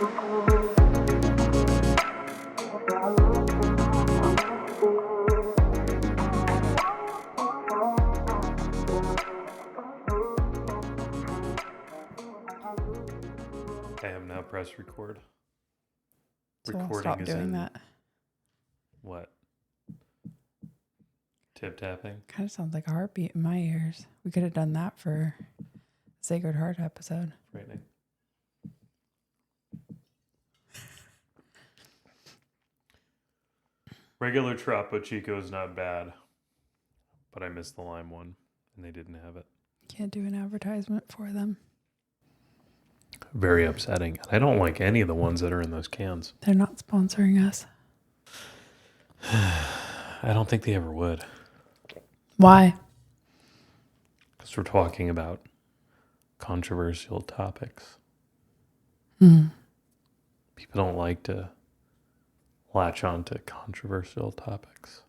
I have now pressed record. So I'll stop doing that. What? Tip tapping? Kind of sounds like a heartbeat in my ears. We could have done that for Sacred Heart episode. Frightening. Regular Trapo Chico is not bad, but I missed the lime one, and they didn't have it. Can't do an advertisement for them. Very upsetting. I don't like any of the ones that are in those cans. They're not sponsoring us. I don't think they ever would. Why? Because we're talking about controversial topics. Mm. People don't like to latch on to controversial topics.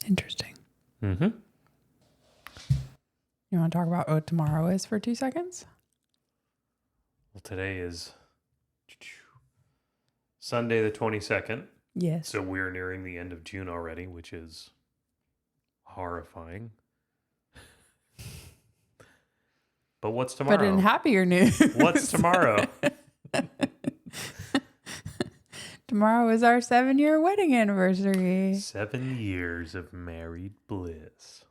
Interesting. Mm-hmm. You want to talk about what tomorrow is for 2 seconds? Well, today is Sunday the 22nd. Yes. So we're nearing the end of June already, which is horrifying. But what's tomorrow? But in happier news. What's tomorrow? Tomorrow is our 7-year wedding anniversary. 7 years of married bliss.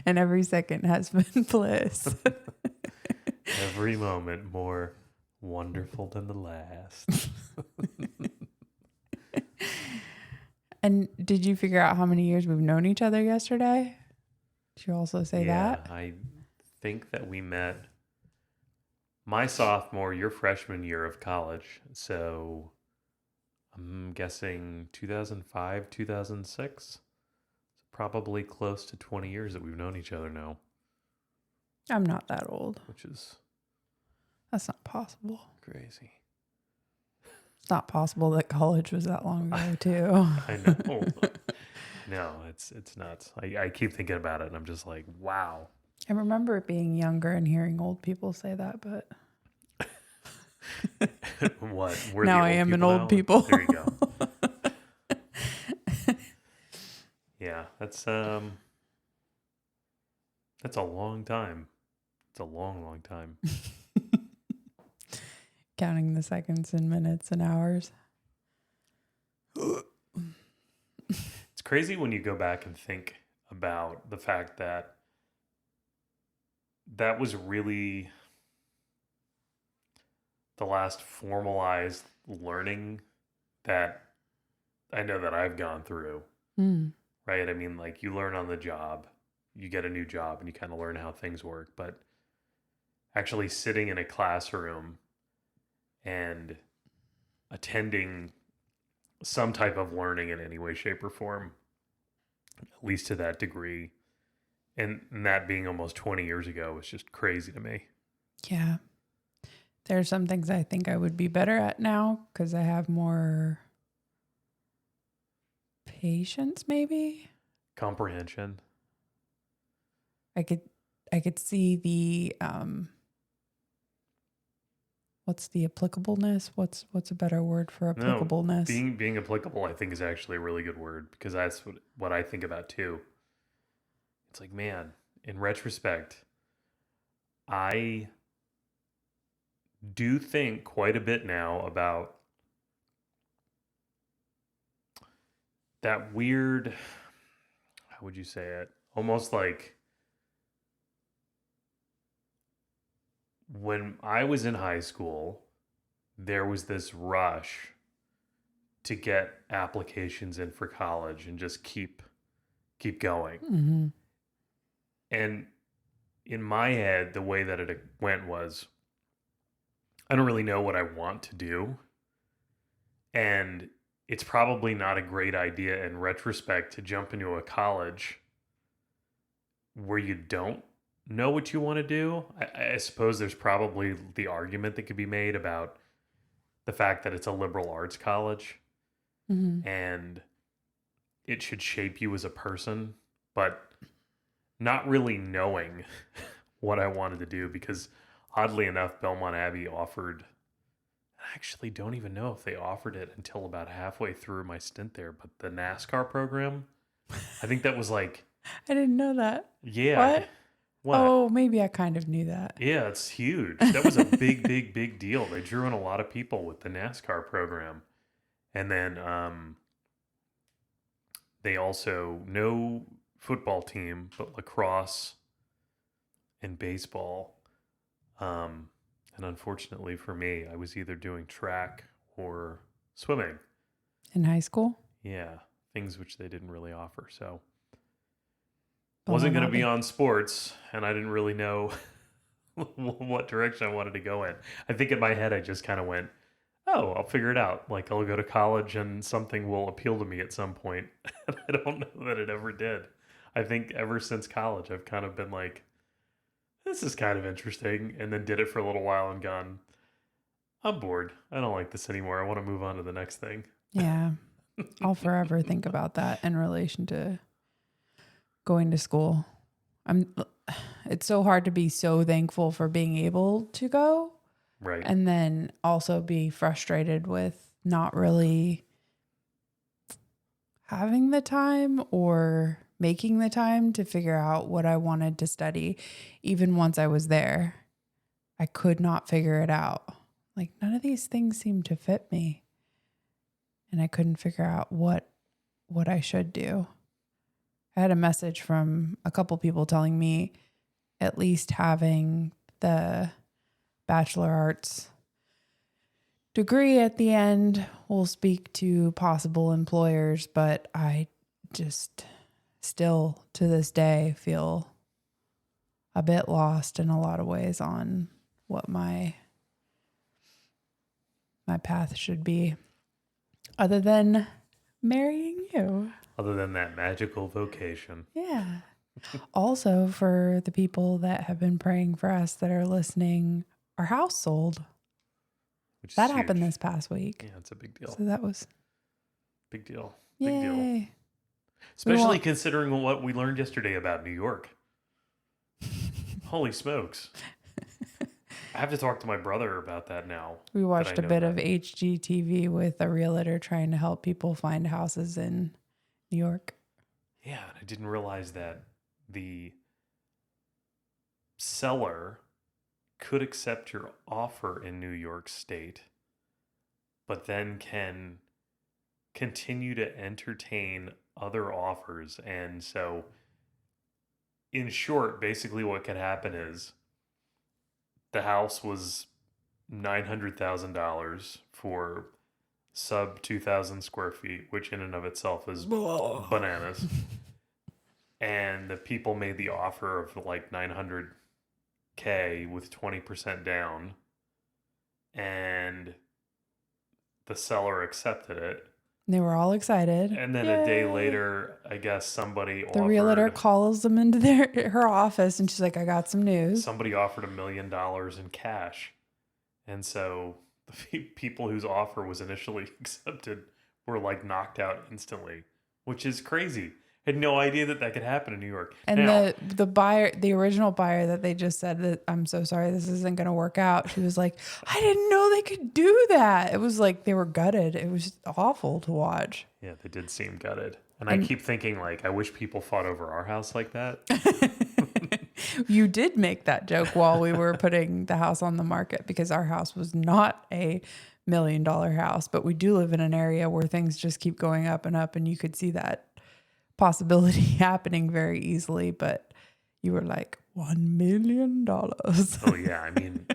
And every second has been bliss. Every moment more wonderful than the last. And did you figure out how many years we've known each other yesterday? Did you also say that? I think that we met my sophomore, your freshman year of college. So I'm guessing 2005, 2006. Probably close to 20 years that we've known each other now. I'm not that old. Which is... That's not possible. crazy. It's not possible that college was that long ago, too. I know. No, it's nuts. I keep thinking about it, and I'm just like, wow. I remember being younger and hearing old people say that, but... What? We're now the I am an now? old people. There you go. Yeah, that's a long time. It's a long, long time. Counting the seconds and minutes and hours. It's crazy when you go back and think about the fact that that was really the last formalized learning that I know that I've gone through. Mm. Right? I mean, like, you learn on the job. You get a new job and you kind of learn how things work. But actually sitting in a classroom and attending some type of learning in any way, shape, or form, at least to that degree, and that being almost 20 years ago, was just crazy to me. Yeah. There are some things I think I would be better at now because I have more patience, maybe. Comprehension. I could see the what's the applicableness? What's a better word for applicableness? No, being applicable, I think, is actually a really good word, because that's what I think about too. It's like, man, in retrospect, I do think quite a bit now about that weird, how would you say it? Almost like when I was in high school, there was this rush to get applications in for college and just keep going. Mm-hmm. And in my head, the way that it went was, I don't really know what I want to do. And it's probably not a great idea in retrospect to jump into a college where you don't know what you want to do. I suppose there's probably the argument that could be made about the fact that it's a liberal arts college, Mm-hmm. and it should shape you as a person, but not really knowing what I wanted to do, because oddly enough, Belmont Abbey offered actually don't even know if they offered it until about halfway through my stint there, but the NASCAR program, I think that was like, I didn't know that. yeah, What? what? Oh, maybe I kind of knew that. Yeah, it's huge. That was a big, big, big deal. They drew in a lot of people with the NASCAR program. And then they also, no football team, but lacrosse and baseball. And unfortunately for me, I was either doing track or swimming. In high school? Yeah, things which they didn't really offer. So But wasn't why going to not be be? on sports, and I didn't really know what direction I wanted to go in. I think in my head, I just kind of went, oh, I'll figure it out. Like I'll go to college and something will appeal to me at some point. And I don't know that it ever did. I think ever since college, I've kind of been like, this is kind of interesting. And then did it for a little while and gone, I'm bored. I don't like this anymore. I want to move on to the next thing. Yeah. I'll forever think about that in relation to going to school. It's so hard to be so thankful for being able to go Right. and then also be frustrated with not really having the time or making the time to figure out what I wanted to study. Even once I was there, I could not figure it out. Like none of these things seemed to fit me. And I couldn't figure out what I should do. I had a message from a couple people telling me at least having the Bachelor Arts degree at the end will speak to possible employers, but I just still to this day feel a bit lost in a lot of ways on what my path should be other than marrying you. Other than that magical vocation. Yeah. Also, for the people that have been praying for us that are listening, our house sold. Which That is happened huge. this past week. Yeah, it's a big deal. So that was Big deal. Big deal. yay. Especially considering what we learned yesterday about New York. Holy smokes. I have to talk to my brother about that now. We watched a know bit that. of HGTV with a realtor trying to help people find houses in New York. Yeah, and I didn't realize that the seller could accept your offer in New York State, but then can continue to entertain other offers. And so, in short, basically what could happen is the house was $900,000 for sub 2,000 square feet, which in and of itself is bananas. And the people made the offer of like 900K with 20% down, and the seller accepted it. They were all excited. And then Yay. a day later, I guess somebody The realtor calls them into her office and she's like, I got some news. Somebody offered $1 million in cash. And so the people whose offer was initially accepted were like knocked out instantly, which is crazy. Had no idea that could happen in New York. And now, the buyer, the original buyer that they just said that I'm so sorry, this isn't going to work out. She was like, I didn't know they could do that. It was like they were gutted. It was awful to watch. yeah, they did seem gutted. And I keep thinking like, I wish people fought over our house like that. You did make that joke while we were putting the house on the market because our house was not a $1 million house, but we do live in an area where things just keep going up and up, and you could see that possibility happening very easily. But you were like, $1 million. Oh yeah, I mean,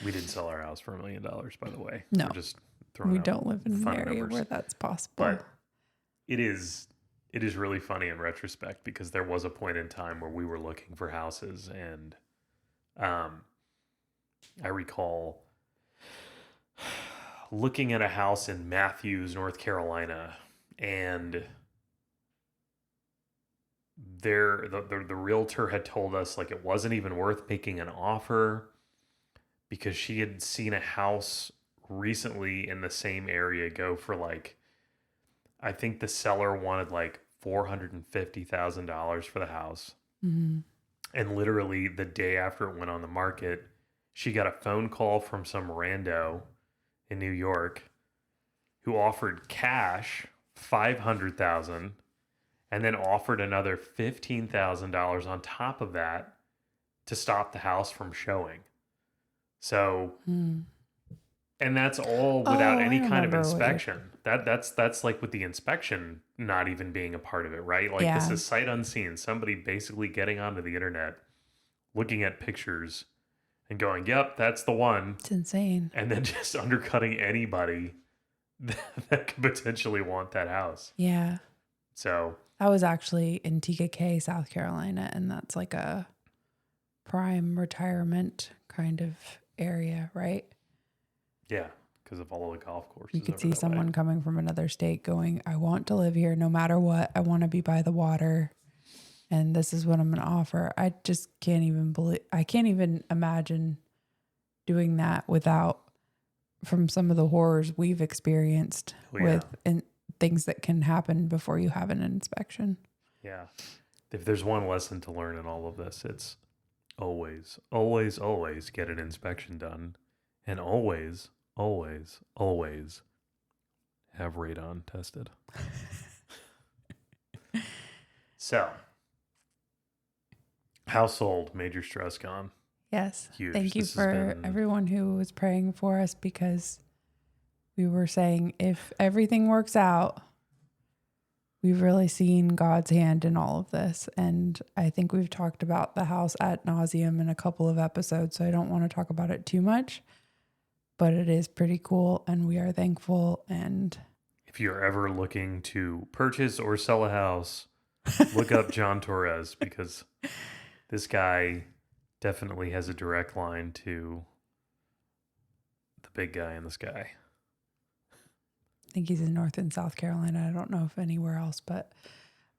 we didn't sell our house for $1 million, by the way. No, we're just throwing we out don't live in an fun area numbers. where that's possible. But it is really funny in retrospect because there was a point in time where we were looking for houses, and I recall looking at a house in Matthews, North Carolina, and the realtor had told us like it wasn't even worth making an offer because she had seen a house recently in the same area go for like, I think the seller wanted like $450,000 for the house. Mm-hmm. And literally the day after it went on the market, she got a phone call from some rando in New York who offered cash $500,000 and then offered another $15,000 on top of that to stop the house from showing. So, and that's all without Oh, I any kind of remember what you're. inspection. That's like with the inspection not even being a part of it, right? Like this Yeah, is sight unseen. Somebody basically getting onto the internet, looking at pictures and going, "Yep, that's the one," it's insane. and then just undercutting anybody that could potentially want that house. Yeah, So, that was actually in TKK, South Carolina, and that's like a prime retirement kind of area, right? yeah, because of all the golf courses. You could over see that someone way. coming from another state going, I want to live here no matter what. I want to be by the water. And this is what I'm going to offer. I just can't even believe, I can't even imagine doing that without, from some of the horrors we've experienced Oh, yeah. with things that can happen before you have an inspection. Yeah. If there's one lesson to learn in all of this, it's always, always, always get an inspection done. And always, always, always have radon tested. So, household, major stress gone. Yes. Huge. Thank you This has for been- everyone who was praying for us, because we were saying if everything works out, we've really seen God's hand in all of this. And I think we've talked about the house ad nauseum in a couple of episodes, so I don't want to talk about it too much, but it is pretty cool and we are thankful. And If you're ever looking to purchase or sell a house, look up John Torres, because this guy definitely has a direct line to the big guy in the sky. I think he's in North and South Carolina. I don't know if anywhere else, but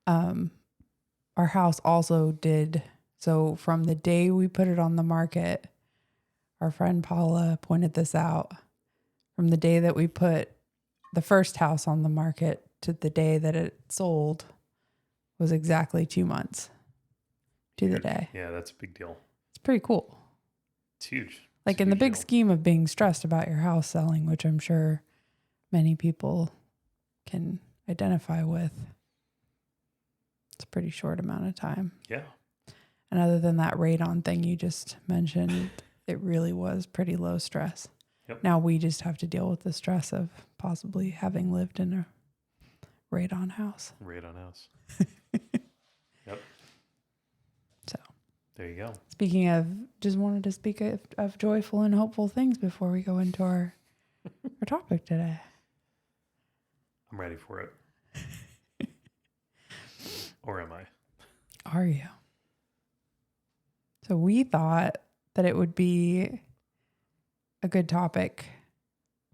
our house also did. So from the day we put it on the market, our friend Paula pointed this out. From the day that we put the first house on the market to the day that it sold was exactly 2 months to the day. Yeah, that's a big deal. It's pretty cool. It's huge. Like It's a in the huge big deal. scheme of being stressed about your house selling, which I'm sure many people can identify with, it's a pretty short amount of time. Yeah. And other than that radon thing you just mentioned, it really was pretty low stress. Yep. Now we just have to deal with the stress of possibly having lived in a radon house. Radon house. Yep. So There you go. speaking of, just wanted to speak of joyful and hopeful things before we go into our topic today. I'm ready for it. Or am I? Are you? So we thought that it would be a good topic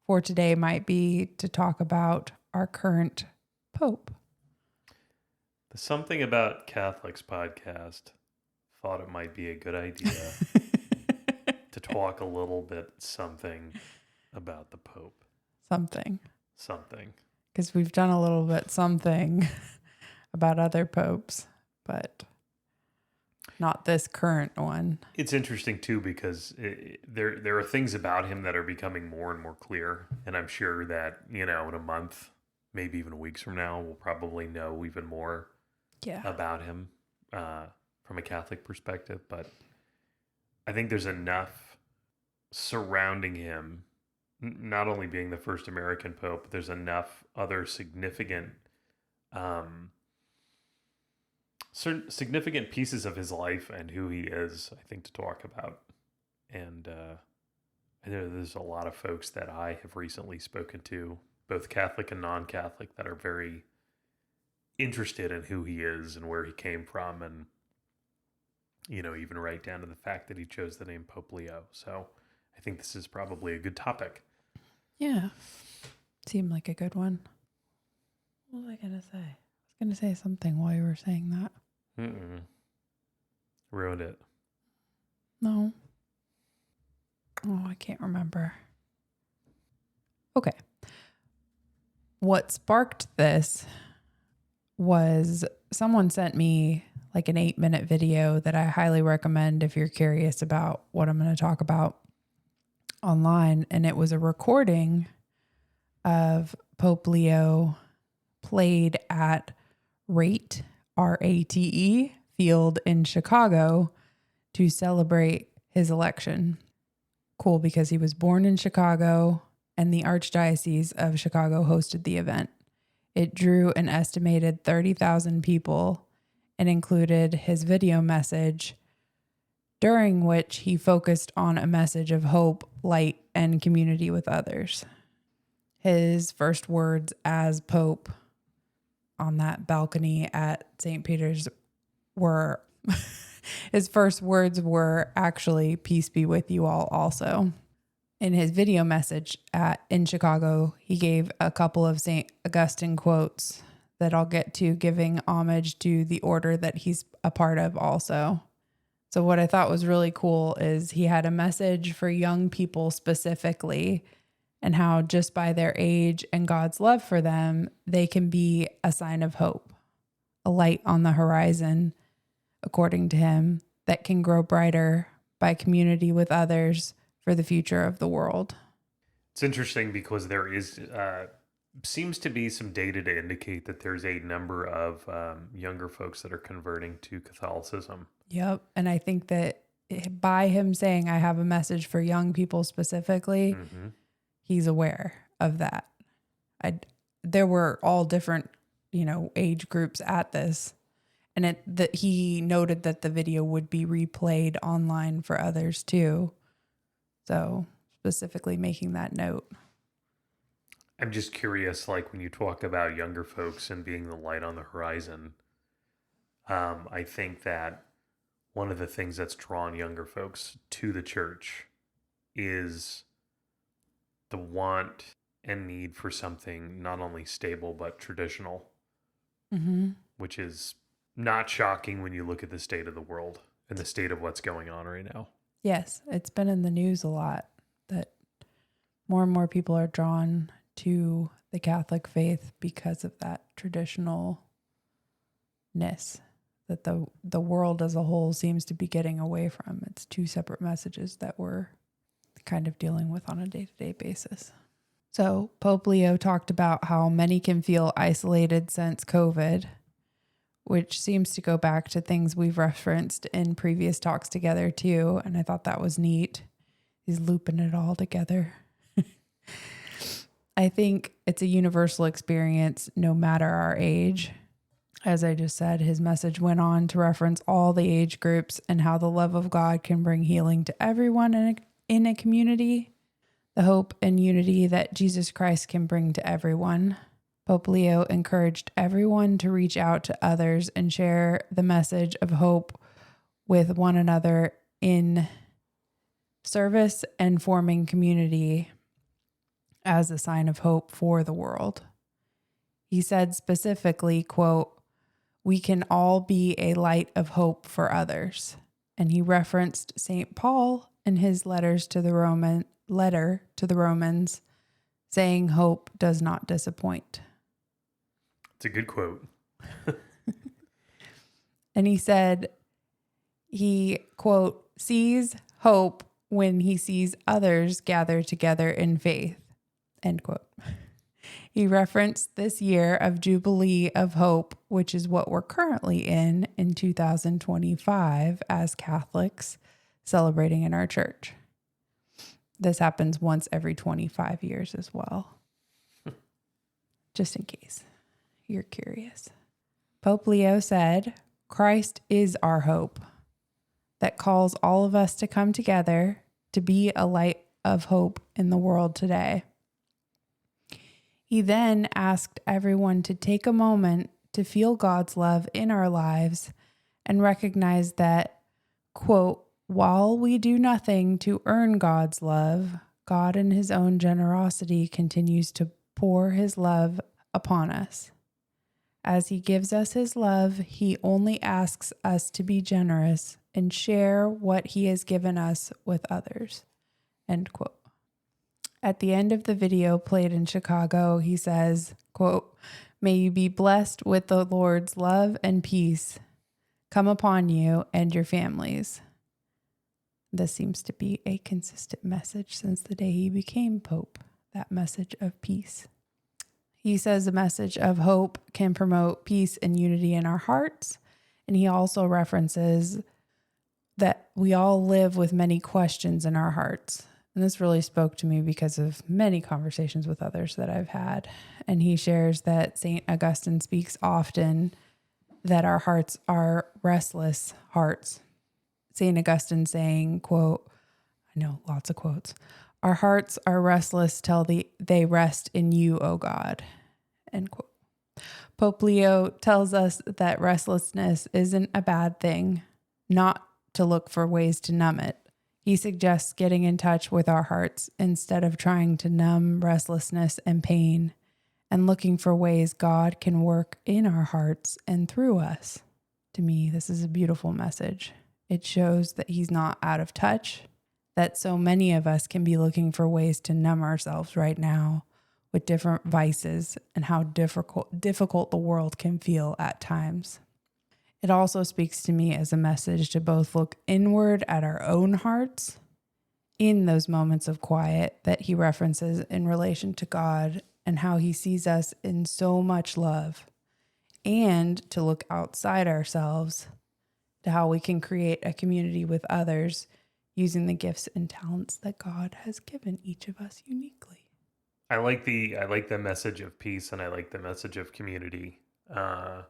for today might be to talk about our current Pope. The Something About Catholics podcast thought it might be a good idea to talk a little bit something about the Pope. Something. Because we've done a little bit something about other popes, but not this current one. It's interesting too, because there are things about him that are becoming more and more clear, and I'm sure that, in a month, maybe even weeks from now, we'll probably know even more about him from a Catholic perspective. But I think there's enough surrounding him, not only being the first American Pope, but there's enough other significant certain significant pieces of his life and who he is, I think, to talk about. And I know there's a lot of folks that I have recently spoken to, both Catholic and non-Catholic, that are very interested in who he is and where he came from, and even right down to the fact that he chose the name popeLeo. So I think this is probably a good topic. Yeah. Seemed like a good one. What was I going to say? I was going to say something while you were saying that. Ruined it. No. Oh, I can't remember. Okay. What sparked this was someone sent me like an 8-minute video that I highly recommend if you're curious about what I'm going to talk about. online, and it was a recording of Pope Leo played at Rate, Rate Field in Chicago to celebrate his election. Cool, because he was born in Chicago and the Archdiocese of Chicago hosted the event. It drew an estimated 30,000 people and included his video message, during which he focused on a message of hope, light, and community with others. His first words as Pope on that balcony at St. Peter's were, his first words were actually, "Peace be with you all," also. In his video message in Chicago, he gave a couple of St. Augustine quotes that I'll get to, giving homage to the order that he's a part of also. So what I thought was really cool is he had a message for young people specifically, and how just by their age and God's love for them, they can be a sign of hope, a light on the horizon, according to him, that can grow brighter by community with others for the future of the world. It's interesting because there is seems to be some data to indicate that there's a number of younger folks that are converting to Catholicism. Yep. And I think that by him saying, I have a message for young people specifically, he's aware of that. There were all different, age groups at this. And he noted that the video would be replayed online for others too. So specifically making that note. I'm just curious, like when you talk about younger folks and being the light on the horizon, I think that one of the things that's drawn younger folks to the church is the want and need for something not only stable but traditional, which is not shocking when you look at the state of the world and the state of what's going on right now. Yes, it's been in the news a lot that more and more people are drawn to the Catholic faith because of that traditionalness that the world as a whole seems to be getting away from. It's two separate messages that we're kind of dealing with on a day-to-day basis. So Pope Leo talked about how many can feel isolated since COVID, which seems to go back to things we've referenced in previous talks together too. And I thought that was neat. He's looping it all together. I think it's a universal experience no matter our age. As I just said, his message went on to reference all the age groups and how the love of God can bring healing to everyone in a community, the hope and unity that Jesus Christ can bring to everyone. Pope Leo encouraged everyone to reach out to others and share the message of hope with one another in service and forming community as a sign of hope for the world. He said specifically, quote, "We can all be a light of hope for others." And he referenced St. Paul in his letter to the Romans, saying hope does not disappoint. It's a good quote. And he said he, quote, sees hope when he sees others gather together in faith, end quote. He referenced this year of Jubilee of Hope, which is what we're currently in 2025 as Catholics celebrating in our church. This happens once every 25 years as well. Just in case you're curious. Pope Leo said, "Christ is our hope that calls all of us to come together to be a light of hope in the world today." He then asked everyone to take a moment to feel God's love in our lives and recognize that, quote, "While we do nothing to earn God's love, God in his own generosity continues to pour his love upon us. As he gives us his love, he only asks us to be generous and share what he has given us with others," end quote. At the end of the video played in Chicago, he says, quote, "May you be blessed with the Lord's love and peace come upon you and your families." This seems to be a consistent message since the day he became Pope, that message of peace. He says the message of hope can promote peace and unity in our hearts. And he also references that we all live with many questions in our hearts. And this really spoke to me because of many conversations with others that I've had. And he shares that St. Augustine speaks often that our hearts are restless hearts. St. Augustine saying, quote, I know lots of quotes, our hearts are restless till they rest in you, O God, end quote. Pope Leo tells us that restlessness isn't a bad thing, not to look for ways to numb it. He suggests getting in touch with our hearts instead of trying to numb restlessness and pain, and looking for ways God can work in our hearts and through us. To me, this is a beautiful message. It shows that he's not out of touch, that so many of us can be looking for ways to numb ourselves right now with different vices, and how difficult the world can feel at times. It also speaks to me as a message to both look inward at our own hearts in those moments of quiet that he references in relation to God and how he sees us in so much love, and to look outside ourselves to how we can create a community with others using the gifts and talents that God has given each of us uniquely. I like the message of peace, and I like the message of community. I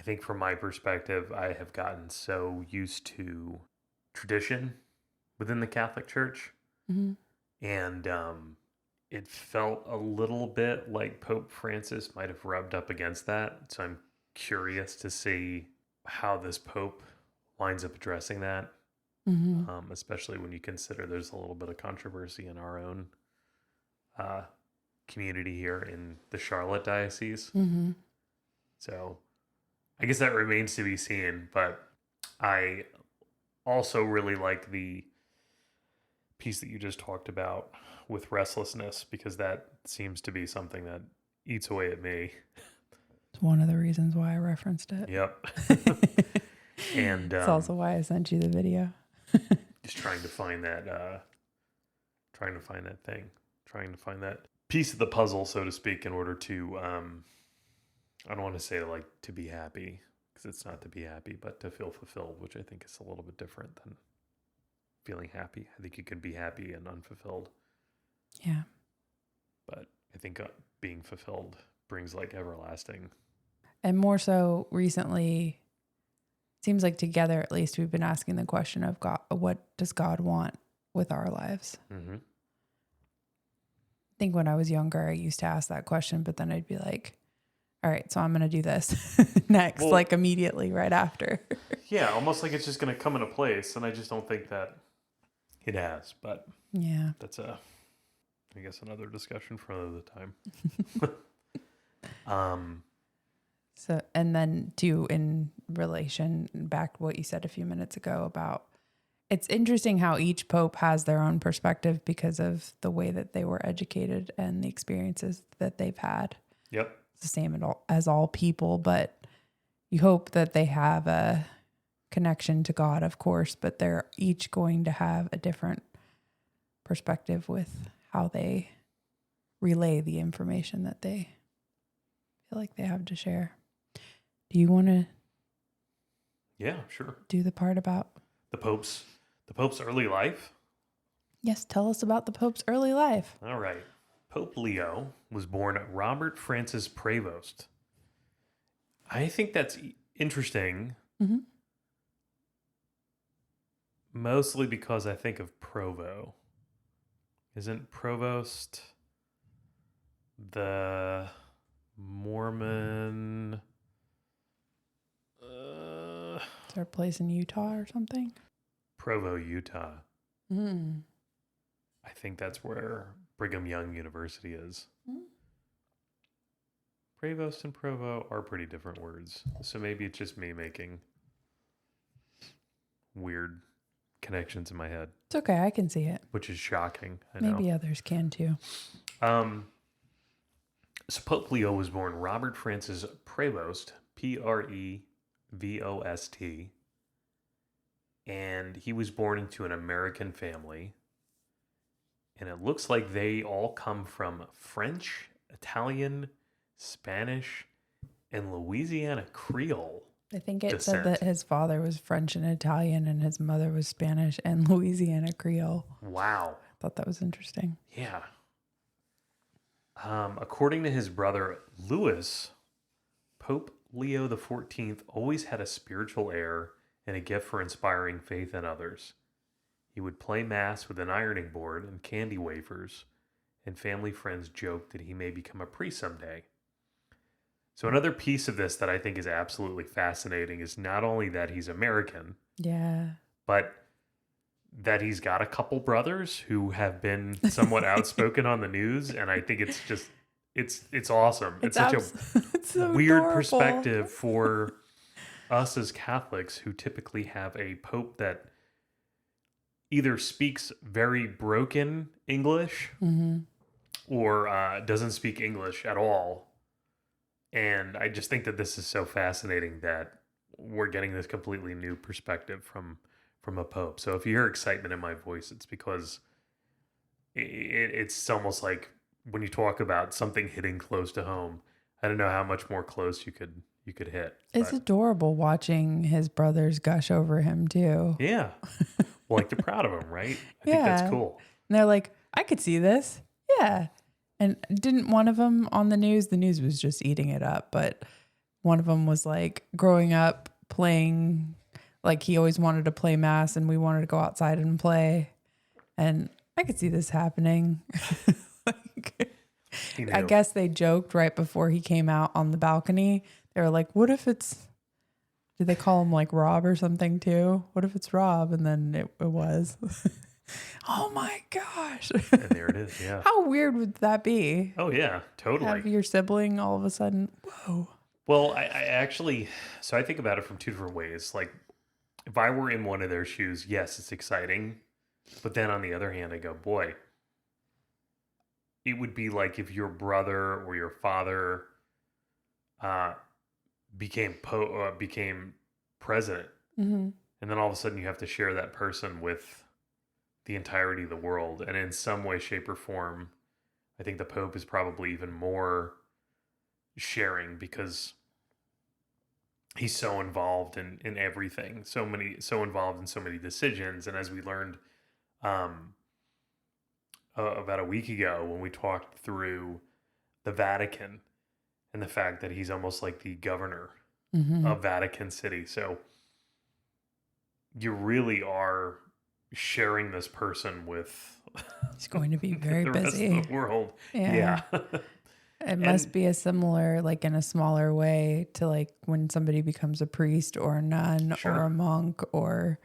think from my perspective, I have gotten so used to tradition within the Catholic Church, Mm-hmm. and it felt a little bit like Pope Francis might have rubbed up against that. So I'm curious to see how this Pope winds up addressing that, Mm-hmm. especially when you consider there's a little bit of controversy in our own community here in the Charlotte Diocese. Mm-hmm. So I guess that remains to be seen, but I also really like the piece that you just talked about with restlessness, because that seems to be something that eats away at me. It's one of the reasons why I referenced it. Yep. And it's also why I sent you the video. just trying to find that thing, trying to find that piece of the puzzle, so to speak, in order to I don't want to say like to be happy, because it's not to be happy, but to feel fulfilled, which I think is a little bit different than feeling happy. I think you can be happy and unfulfilled. Yeah. But I think being fulfilled brings like everlasting. And more so recently, seems like together at least, we've been asking the question of God, what does God want with our lives? Mm-hmm. I think when I was younger, I used to ask that question, but then I'd be like, all right, so I'm going to do this next, Well, like immediately right after. Yeah, almost like it's just going to come into place. And I just don't think that it has. But yeah, that's I guess another discussion for another time. So, and then too, in relation back to what you said a few minutes ago about, it's interesting how each pope has their own perspective because of the way that they were educated and the experiences that they've had. Yep. It's the same as all people, but you hope that they have a connection to God, of course, but they're each going to have a different perspective with how they relay the information that they feel like they have to share. Do you want to? Yeah, sure. Do the part about the Pope's early life? Yes, tell us about the Pope's early life. All right. Pope Leo was born Robert Francis Prevost. I think that's interesting. Mm-hmm. Mostly because I think of Provo. Isn't Provost the Mormon? Is there a place in Utah or something? Provo, Utah. Mm. I think that's where Brigham Young University is. Mm. Prevost and Provo are pretty different words. So maybe it's just me making weird connections in my head. It's okay, I can see it. Which is shocking. I Maybe know. others can too. So Pope Leo was born Robert Francis Prevost, Prevost, and he was born into an American family. And it looks like they all come from French, Italian, Spanish, and Louisiana Creole I think it said descent. that his father was French and Italian and his mother was Spanish and Louisiana Creole. Wow. I thought that was interesting. Yeah. According to his brother Louis, Pope Leo XIV always had a spiritual air and a gift for inspiring faith in others. He would play mass with an ironing board and candy wafers, and family friends joked that he may become a priest someday. So, another piece of this that I think is absolutely fascinating is not only that he's American, Yeah. but that he's got a couple brothers who have been somewhat outspoken on the news, and I think it's just it's awesome. It's such a it's so weird adorable. perspective for us as Catholics who typically have a pope that either speaks very broken English Mm-hmm. or doesn't speak English at all. And I just think that this is so fascinating that we're getting this completely new perspective from a pope. So if you hear excitement in my voice, it's because it's almost like when you talk about something hitting close to home. I don't know how much more close you could hit. It's But adorable watching his brothers gush over him too. yeah, well, like they're proud of him, right? I think Yeah. that's cool. And they're like, I could see this. Yeah. And didn't one of them on the news was just eating it up, but one of them was like growing up playing, like he always wanted to play mass and we wanted to go outside and play. And I could see this happening. Like, He I knew. guess they joked right before he came out on the balcony. They were like, what if it's, did they call him like Rob or something too? What if it's Rob? And then it was. Oh my gosh. And there it is. Yeah. How weird would that be? Oh yeah, totally. Have your sibling all of a sudden, whoa. Well, I actually, so I think about it from two different ways. Like, if I were in one of their shoes, yes, it's exciting. But then on the other hand, I go, boy, it would be like if your brother or your father uh, became president, Mm-hmm. and then all of a sudden you have to share that person with the entirety of the world. And in some way, shape, or form, I think the Pope is probably even more sharing because he's so involved in everything, so involved in so many decisions. And as we learned um, about a week ago when we talked through the Vatican and the fact that he's almost like the governor Mm-hmm. of Vatican City. So you really are sharing this person with He's going to be very the rest busy. of the world. Yeah. Yeah. It must be a similar, like in a smaller way to like when somebody becomes a priest or a nun Sure. or a monk, or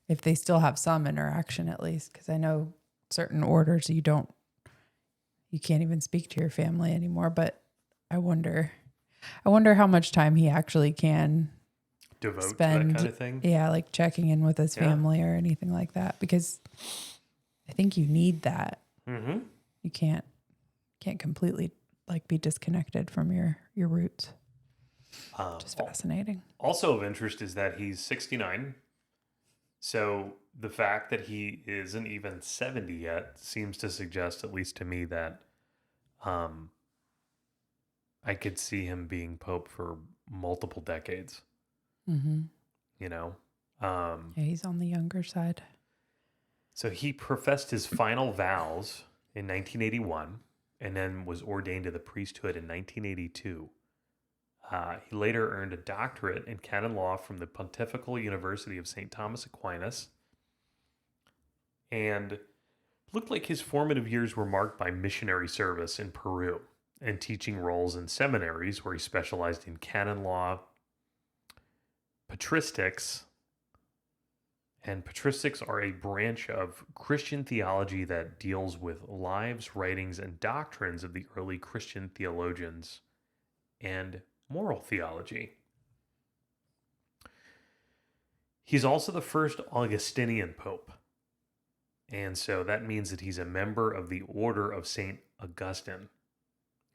if they still have some interaction at least. Because I know certain orders you can't even speak to your family anymore. But I wonder how much time he actually can Devote to that spend. kind of thing. Yeah, like checking in with his Yeah. family or anything like that. Because I think you need that. Mm-hmm. You can't completely like be disconnected from your roots. Just fascinating. Also of interest is that he's 69. So the fact that he isn't even 70 yet seems to suggest, at least to me, that I could see him being Pope for multiple decades, Mm-hmm. you know? Yeah, he's on the younger side. So he professed his final vows in 1981 and then was ordained to the priesthood in 1982. He later earned a doctorate in canon law from the Pontifical University of St. Thomas Aquinas. And it looked like his formative years were marked by missionary service in Peru and teaching roles in seminaries where he specialized in canon law, patristics. And patristics are a branch of Christian theology that deals with lives, writings, and doctrines of the early Christian theologians and moral theology. He's also the first Augustinian pope. And so that means that he's a member of the Order of St. Augustine.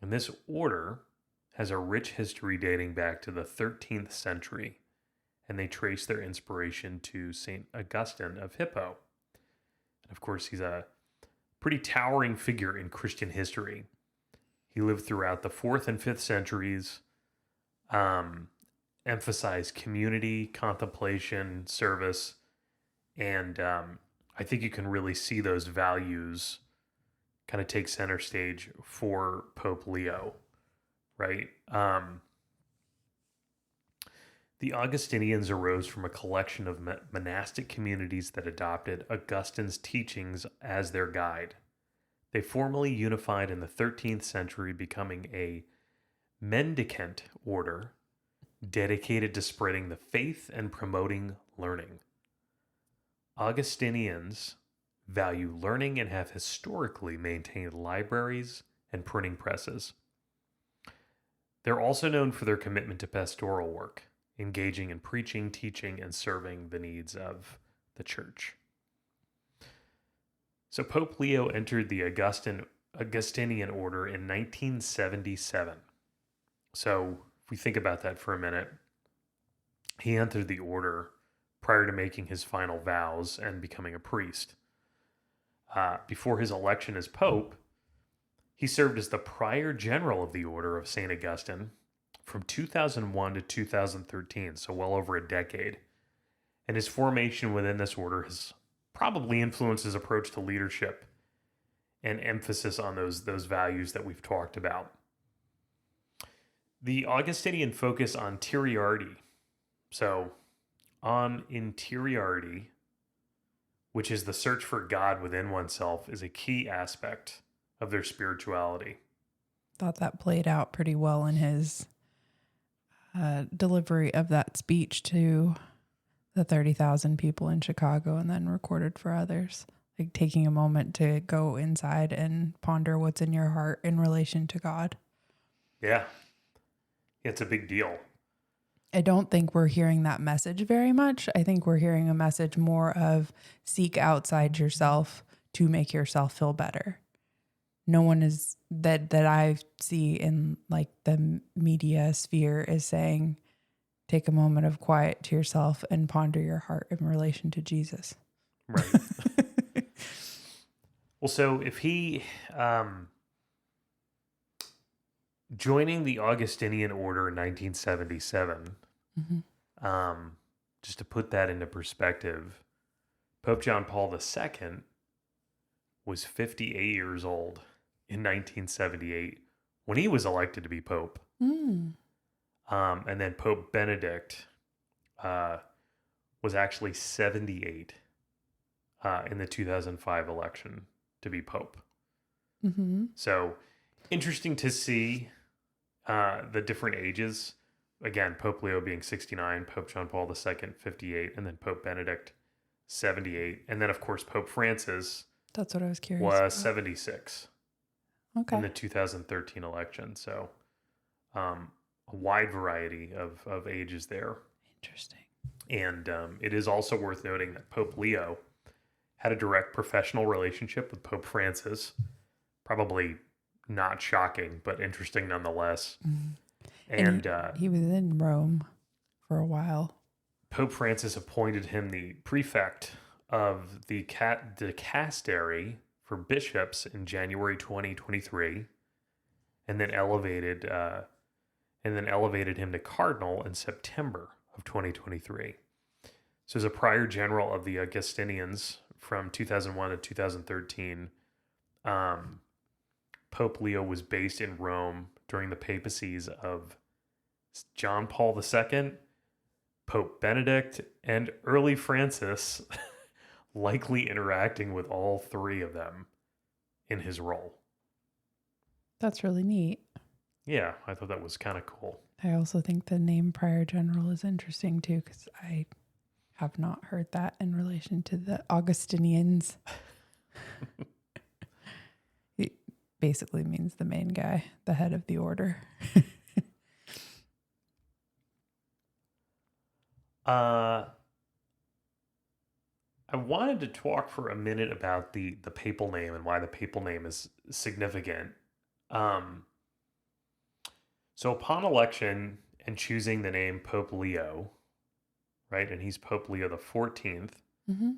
And this order has a rich history dating back to the 13th century and they trace their inspiration to St. Augustine of Hippo. And of course, he's a pretty towering figure in Christian history. He lived throughout the 4th and 5th centuries, emphasized community, contemplation, service, and I think you can really see those values kind of take center stage for Pope Leo, right? The Augustinians arose from a collection of monastic communities that adopted Augustine's teachings as their guide. They formally unified in the 13th century, becoming a mendicant order dedicated to spreading the faith and promoting learning. Augustinians value learning and have historically maintained libraries and printing presses. They're also known for their commitment to pastoral work, engaging in preaching, teaching, and serving the needs of the church. So Pope Leo entered the Augustinian order in 1977. So if we think about that for a minute, he entered the order prior to making his final vows and becoming a priest. Before his election as pope, he served as the prior general of the Order of St. Augustine from 2001 to 2013, so well over a decade. And his formation within this order has probably influenced his approach to leadership and emphasis on those values that we've talked about. The Augustinian focus on interiority, so on interiority, which is the search for God within oneself, is a key aspect of their spirituality. Thought that played out pretty well in his delivery of that speech to the 30,000 people in Chicago and then recorded for others. Like taking a moment to go inside and ponder what's in your heart in relation to God. Yeah. It's a big deal. I don't think we're hearing that message very much. I think we're hearing a message more of seek outside yourself to make yourself feel better. No one is that I see in like the media sphere is saying, take a moment of quiet to yourself and ponder your heart in relation to Jesus. Right. Well, so if he, joining the Augustinian order in 1977, just to put that into perspective, Pope John Paul II was 58 years old in 1978 when he was elected to be pope. And then Pope Benedict was actually 78 in the 2005 election to be pope. So interesting to see the different ages. Again, Pope Leo being 69, Pope John Paul II, 58, and then Pope Benedict, 78. And then, of course, Pope Francis That's what I was curious was about. 76 Okay. in the 2013 election. So a wide variety of ages there. Interesting. And it is also worth noting that Pope Leo had a direct professional relationship with Pope Francis. Probably not shocking, but interesting nonetheless. And he was in Rome for a while. Pope Francis appointed him the prefect of the dicastery for bishops in January 2023, and then elevated him to cardinal in September of 2023. So as a prior general of the Augustinians from 2001 to 2013, Pope Leo was based in Rome during the papacies of John Paul II, Pope Benedict, and early Francis, likely interacting with all three of them in his role. That's really neat. Yeah, I thought that was kind of cool. I also think the name prior general is interesting too, because I have not heard that in relation to the Augustinians. It basically means the main guy, the head of the order. I wanted to talk for a minute about the papal name and why the papal name is significant. So upon election and choosing the name Pope Leo, right? And he's Pope Leo XIV. Mm-hmm.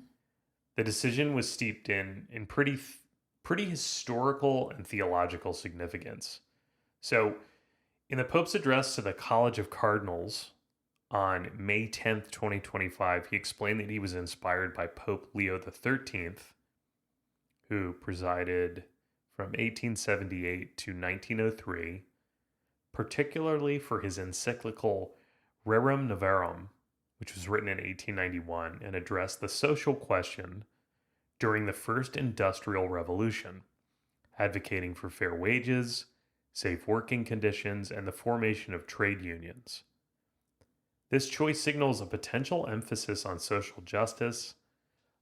The decision was steeped in pretty historical and theological significance. So, in the Pope's address to the College of Cardinals on May 10th, 2025, he explained that he was inspired by Pope Leo XIII, who presided from 1878 to 1903, particularly for his encyclical Rerum Novarum, which was written in 1891 and addressed the social question during the first industrial revolution, advocating for fair wages, safe working conditions, and the formation of trade unions. This choice signals a potential emphasis on social justice,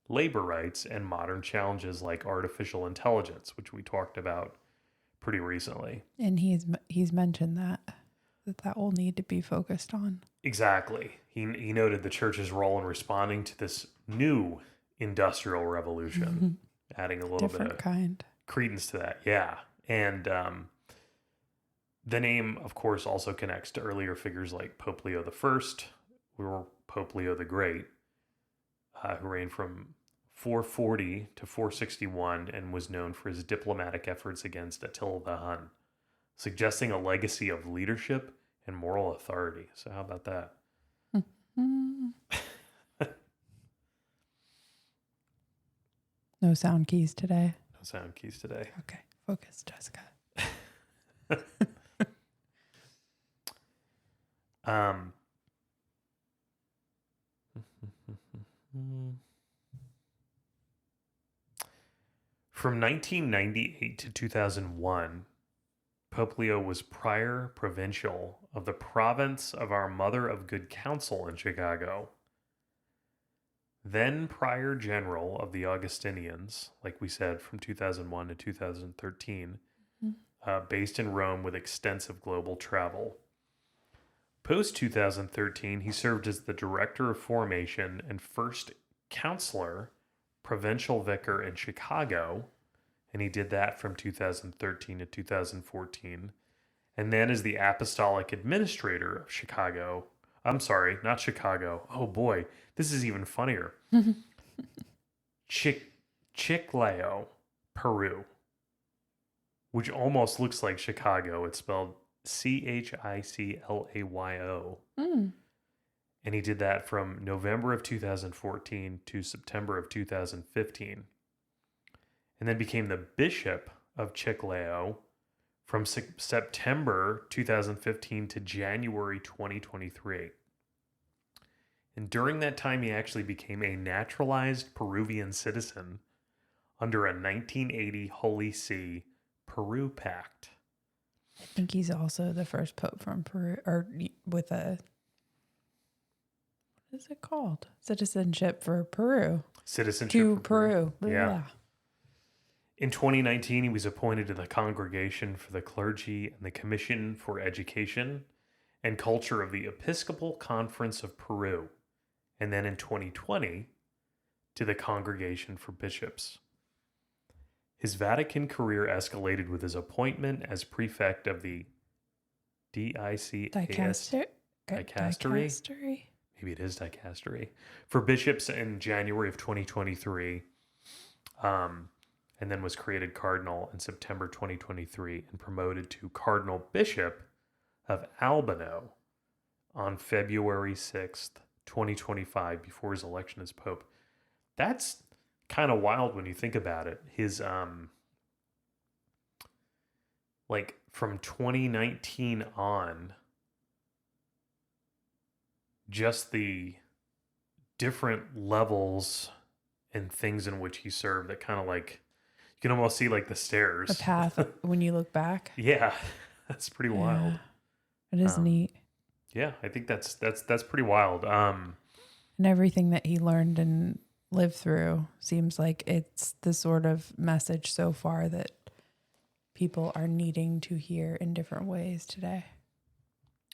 labor rights, and modern challenges like artificial intelligence, which we talked about pretty recently. And he's mentioned that will need to be focused on. Exactly. He noted the church's role in responding to this new industrial revolution, adding a little Different bit of kind. credence to that. Yeah. And the name, of course, also connects to earlier figures like Pope Leo I or Pope Leo the Great, who reigned from 440 to 461 and was known for his diplomatic efforts against Attila the Hun, suggesting a legacy of leadership and moral authority. So how about that? No sound keys today. No sound keys today. Okay, focus, Jessica. From 1998 to 2001, Pope Leo was prior provincial of the province of Our Mother of Good Counsel in Chicago, then prior general of the Augustinians, like we said, from 2001 to 2013, based in Rome with extensive global travel. Post 2013, he served as the director of formation and first counselor, provincial vicar in Chicago, and he did that from 2013 to 2014, and then as the apostolic administrator of Chicago. I'm sorry, not Chicago. Oh boy, this is even funnier. Chiclayo, Peru, which almost looks like Chicago. It's spelled Chiclayo. And he did that from November of 2014 to September of 2015. And then became the bishop of Chiclayo from September 2015 to January 2023. And during that time, he actually became a naturalized Peruvian citizen under a 1980 Holy See Peru Pact. I think he's also the first pope from Peru, or with a, what is it called? Citizenship for Peru. Citizenship to for Peru. Yeah. In 2019, he was appointed to the Congregation for the Clergy and the Commission for Education and Culture of the Episcopal Conference of Peru. And then in 2020, to the Congregation for Bishops. His Vatican career escalated with his appointment as prefect of the Dicastery? Maybe it is dicastery. For bishops in January of 2023. And then was created cardinal in September 2023 and promoted to cardinal bishop of Albano on February 6th, 2025, before his election as pope. That's kind of wild when you think about it. His, like from 2019 on, just the different levels and things in which he served that kind of like, you can almost see like the stairs. The path when you look back. Yeah, that's pretty wild. It is neat. Yeah, I think that's pretty wild. And everything that he learned and lived through seems like it's the sort of message so far that people are needing to hear in different ways today.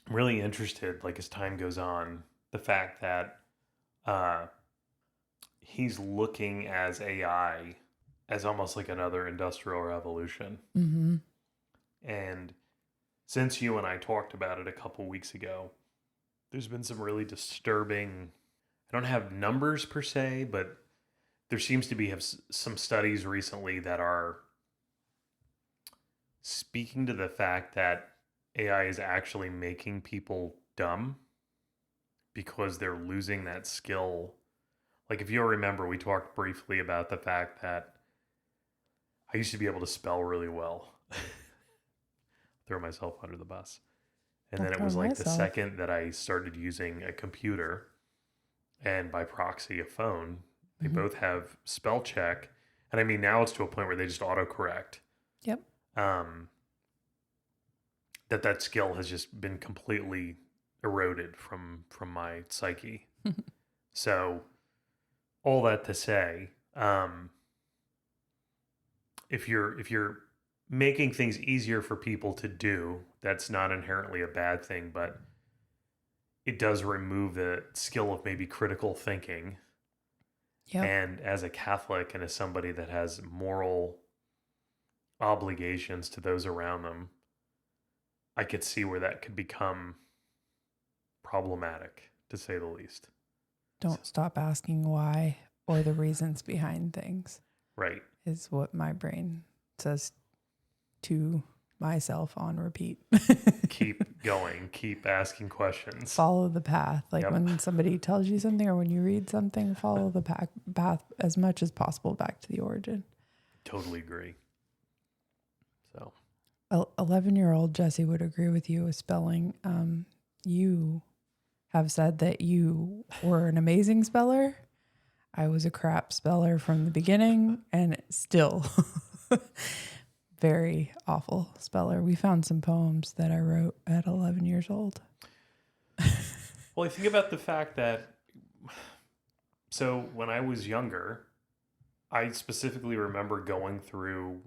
I'm really interested, like as time goes on, the fact that he's looking as AI as almost like another industrial revolution. Mm-hmm. And since you and I talked about it a couple weeks ago, there's been some really disturbing I don't have numbers per se, but there seems to be some studies recently that are speaking to the fact that AI is actually making people dumb because they're losing that skill. Like, if you'll remember, we talked briefly about the fact that I used to be able to spell really well. Throw myself under the bus. And I'll then it throw was like the myself. second that I started using a computer and by proxy a phone, they Mhm. both have spell check. And I mean, now it's to a point where they just autocorrect. Yep. Um, that skill has just been completely eroded from my psyche. So all that to say, if you're making things easier for people to do, that's not inherently a bad thing, but it does remove the skill of maybe critical thinking. Yep. And as a Catholic and as somebody that has moral obligations to those around them, I could see where that could become problematic, to say the least. Don't stop asking why or the reasons behind things, Right. is what my brain says to myself on repeat. Keep going. Keep asking questions. Follow the path. Like Yep. when somebody tells you something or when you read something, follow the path as much as possible back to the origin. Totally agree. So 11-year-old Jessie would agree with you with spelling. You have said that you were an amazing speller. I was a crap speller from the beginning and still very awful speller. We found some poems that I wrote at 11 years old. well, I think about the fact that so when I was younger, I specifically remember going through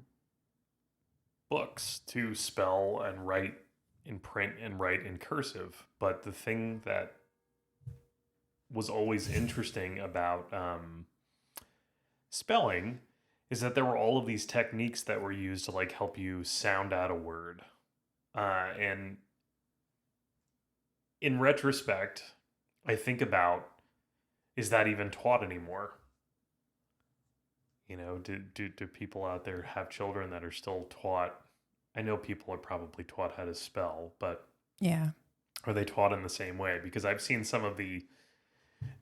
books to spell and write in print and write in cursive. But the thing that was always interesting about spelling is that there were all of these techniques that were used to like help you sound out a word. And in retrospect, I think about, is that even taught anymore? You know, do people out there have children that are still taught? I know people are probably taught how to spell, but Yeah. are they taught in the same way? Because I've seen some of the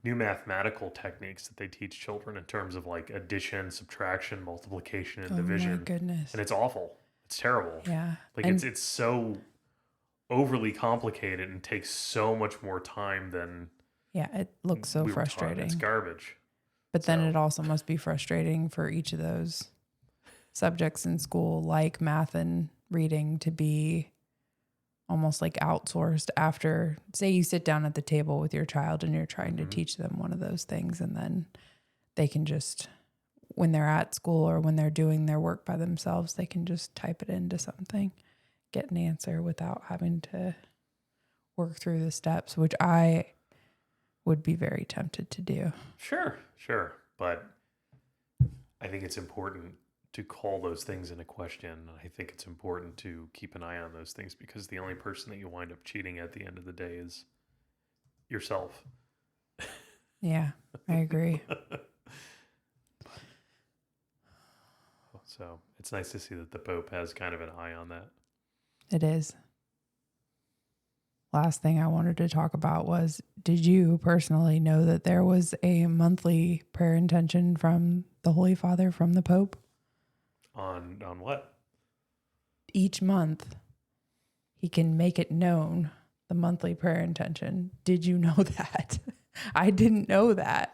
new mathematical techniques that they teach children in terms of like addition, subtraction, multiplication, and Oh my division, goodness. and it's awful. It's terrible. Yeah. Like And it's so overly complicated and takes so much more time than yeah, it looks so we were taught. It's frustrating. garbage. But then So it also must be frustrating for each of those subjects in school, like math and reading, to be almost like outsourced after, say, you sit down at the table with your child and you're trying to teach them one of those things, and then they can just, when they're at school or when they're doing their work by themselves, they can just type it into something, get an answer without having to work through the steps, which I would be very tempted to do. sure. But I think it's important to call those things into question. I think it's important to keep an eye on those things because the only person that you wind up cheating at the end of the day is yourself. Yeah, I agree. So it's nice to see that the Pope has kind of an eye on that. It is. Last thing I wanted to talk about was, did you personally know that there was a monthly prayer intention from the Holy Father, from the Pope? On what? Each month, he can make it known, the monthly prayer intention. Did you know that? I didn't know that.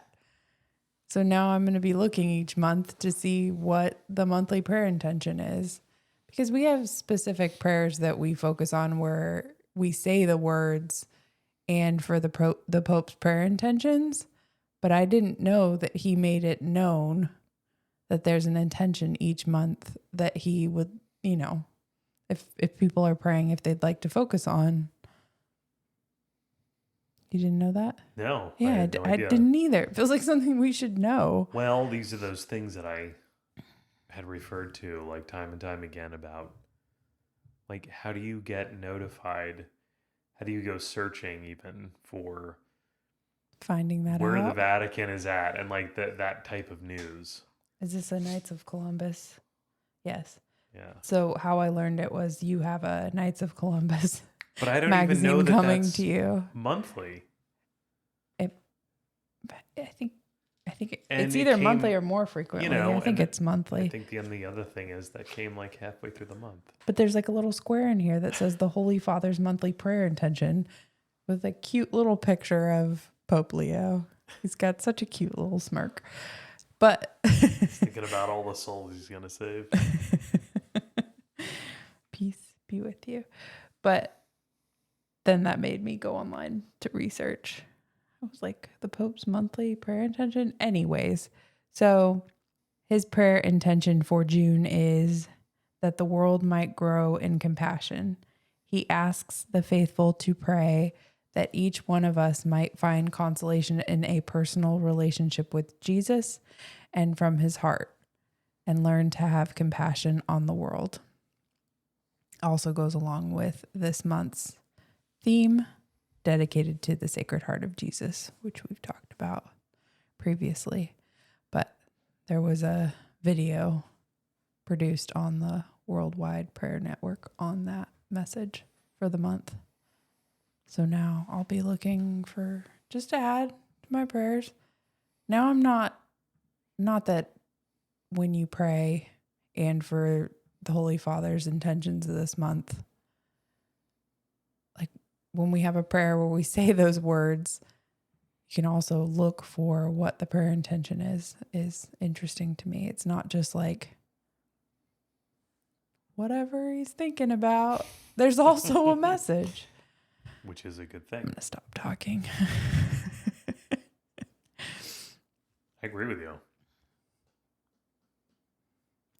So now I'm going to be looking each month to see what the monthly prayer intention is, because we have specific prayers that we focus on where we say the words and for the Pope's prayer intentions, but I didn't know that he made it known that there's an intention each month that he would, if people are praying, if they'd like to focus on. You didn't know that? No, I Yeah, had no I idea. didn't either. It feels like something we should know. Well, these are those things that I had referred to like time and time again about like how do you get notified? How do you go searching even for finding that where the out. Vatican is at and like that type of news. Is this a Knights of Columbus? Yes. Yeah. So how I learned it was you have a Knights of Columbus But I don't even magazine know that coming that's to you. monthly. I think And it's it either came, monthly or more frequently. I think it's I monthly. think the other thing is that came like halfway through the month. But there's like a little square in here that says the Holy Father's monthly prayer intention with a cute little picture of Pope Leo. He's got such a cute little smirk. But He's thinking about all the souls he's going to save. Peace be with you. But then that made me go online to research. I was like, the Pope's monthly prayer intention? Anyways, so his prayer intention for June is that the world might grow in compassion. He asks the faithful to pray that each one of us might find consolation in a personal relationship with Jesus and from his heart, and learn to have compassion on the world. Also goes along with this month's theme, dedicated to the Sacred Heart of Jesus, which we've talked about previously. But there was a video produced on the Worldwide Prayer Network on that message for the month. So now I'll be looking for just to add to my prayers. Now I'm not that when you pray and for the Holy Father's intentions of this month, like when we have a prayer where we say those words, you can also look for what the prayer intention is interesting to me. It's not just like whatever he's thinking about. There's also a message. Which is a good thing. I'm going to stop talking. I agree with you.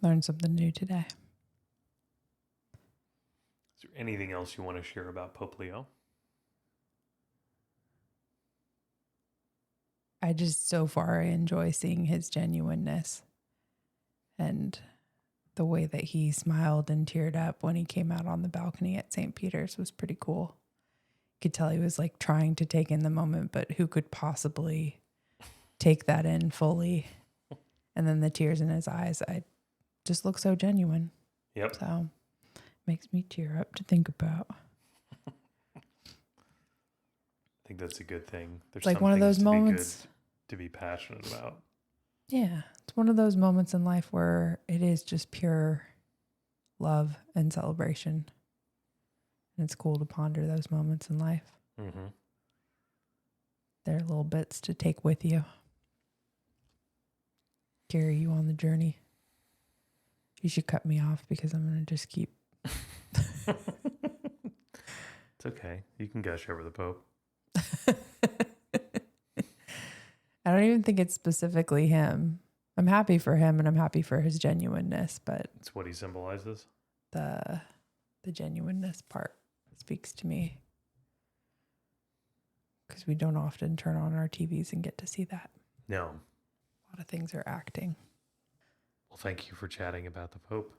Learned something new today. Is there anything else you want to share about Pope Leo? I just, so far, I enjoy seeing his genuineness and the way that he smiled and teared up when he came out on the balcony at St. Peter's was pretty cool. You could tell he was like trying to take in the moment, but who could possibly take that in fully? And then the tears in his eyes, I just look so genuine. Yep. So makes me tear up to think about. I think that's a good thing. There's like some one of things those moments to be passionate about. Yeah, it's one of those moments in life where it is just pure love and celebration. And it's cool to ponder those moments in life. Mm-hmm. They're little bits to take with you, carry you on the journey. You should cut me off because I'm going to just keep. It's okay. You can gush over the Pope. I don't even think it's specifically him. I'm happy for him and I'm happy for his genuineness, but It's what he symbolizes. the genuineness part speaks to me because we don't often turn on our TVs and get to see that. No. A lot of things are acting. Well, thank you for chatting about the Pope.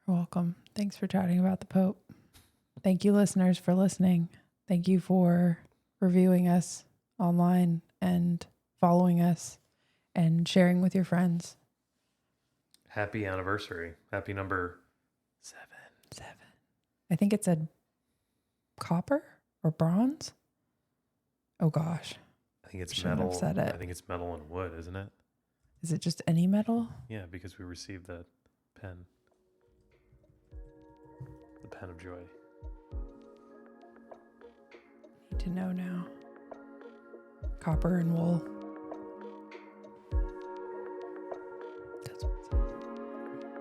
You're welcome. Thanks for chatting about the Pope. Thank you, listeners, for listening. Thank you for reviewing us online and following us and sharing with your friends. Happy anniversary. Happy number 7. 7. I think it said copper or bronze. Oh gosh. I think it's Shouldn't have metal. said it. I think it's metal and wood, isn't it? Is it just any metal? Yeah, because we received that pen. The pen of joy. Need to know now. Copper and wool. That's what it says.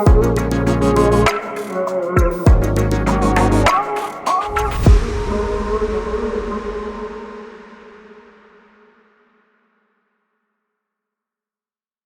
Bye.